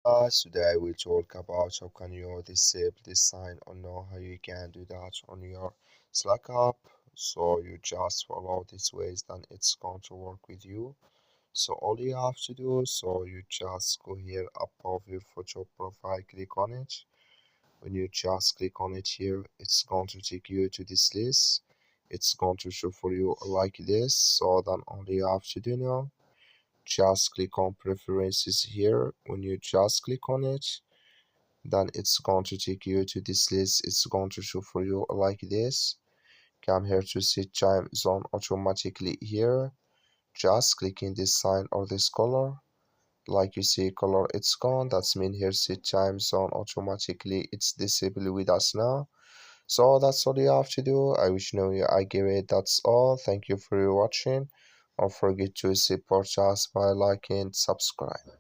Today we'll talk about how can you disable this sign or know how you can do that on your Slack app. So you just follow these ways, then it's going to work with you. So all you have to do, so you just go here above your photo profile, click on it. When you just click on it here, it's going to take you to this list. It's going to show for you like this. So then all you have to do now, just click on preferences here. When you just click on it, then it's going to take you to this list. It's going to show for you like this. Come here to set time zone automatically here. Just clicking this sign or this color. Like you see color, it's gone. That's mean here set time zone automatically. It's disabled with us now. So that's all you have to do. I wish you know you I give it. That's all. Thank you for watching. Don't forget to support us by liking, subscribe.